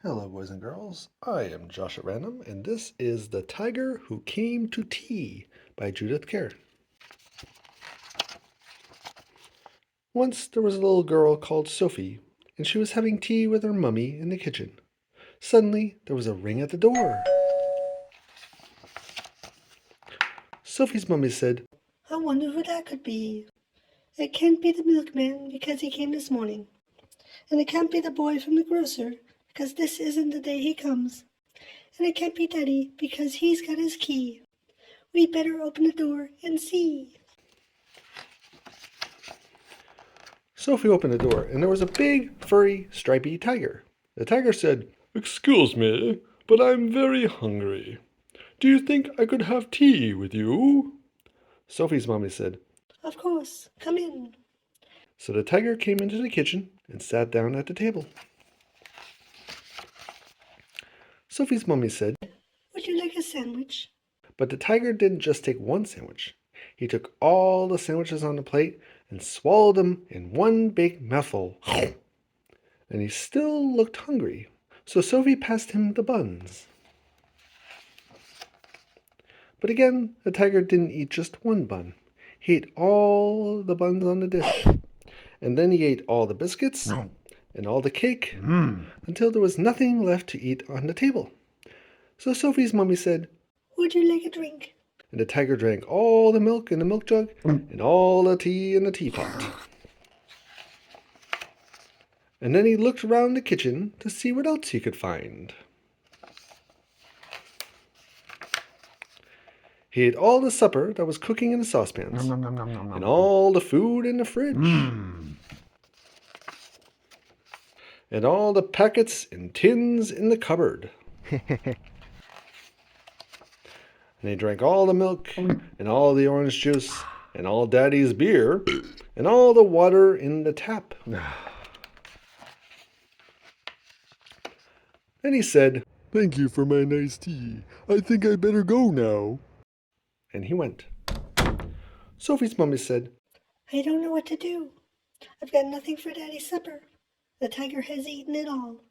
Hello, boys and girls. I am Josh at Random, and this is The Tiger Who Came to Tea by Judith Kerr. Once there was a little girl called Sophie, and she was having tea with her mummy in the kitchen. Suddenly, there was a ring at the door. Sophie's mummy said, I wonder who that could be. It can't be the milkman because he came this morning. And it can't be the boy from the grocer because this isn't the day he comes. And it can't be Daddy because he's got his key. We'd better open the door and see. Sophie opened the door, and there was a big, furry, stripy tiger. The tiger said, "Excuse me, but I'm very hungry. Do you think I could have tea with you?" Sophie's mommy said, Of course, come in. So the tiger came into the kitchen and sat down at the table. Sophie's mummy said, Would you like a sandwich? but the tiger didn't just take one sandwich. He took all the sandwiches on the plate and swallowed them in one big mouthful. And he still looked hungry, so Sophie passed him the buns. But again, the tiger didn't eat just one bun. He ate all the buns on the dish. And then he ate all the biscuits and all the cake until there was nothing left to eat on the table. So Sophie's mummy said, Would you like a drink? and the tiger drank all the milk in the milk jug and all the tea in the teapot. And then he looked around the kitchen to see what else he could find. He ate all the supper that was cooking in the saucepans, and all the food in the fridge, and all the packets and tins in the cupboard. And he drank all the milk, and all the orange juice, and all Daddy's beer, and all the water in the tap. Then he said, "Thank you for my nice tea. I think I better go now." and he went. Sophie's mummy said, I don't know what to do. I've got nothing for Daddy's supper. The tiger has eaten it all.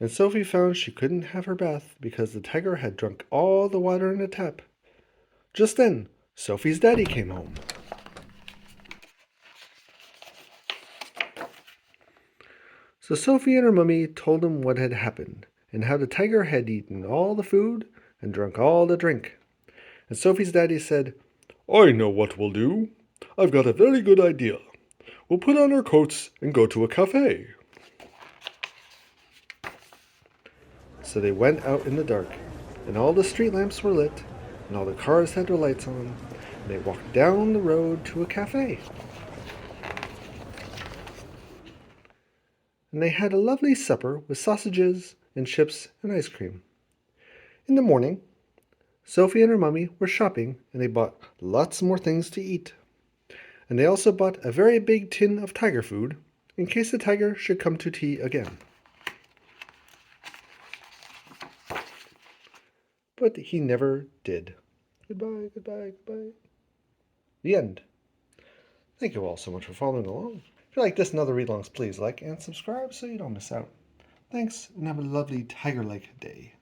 and Sophie found she couldn't have her bath because the tiger had drunk all the water in the tap. Just then, Sophie's daddy came home. So Sophie and her mummy told him what had happened, and how the tiger had eaten all the food and drunk all the drink. And Sophie's daddy said, "I know what we'll do. I've got a very good idea. We'll put on our coats and go to a cafe." So they went out in the dark, and all the street lamps were lit, and all the cars had their lights on, and they walked down the road to a cafe. And they had a lovely supper with sausages and chips and ice cream. In the morning, Sophie and her mummy were shopping, and they bought lots more things to eat. And they also bought a very big tin of tiger food, in case the tiger should come to tea again. But he never did. Goodbye, goodbye, goodbye. The end. Thank you all so much for following along. If you like this and other read-alongs, please like and subscribe so you don't miss out. Thanks, and have a lovely tiger-like day.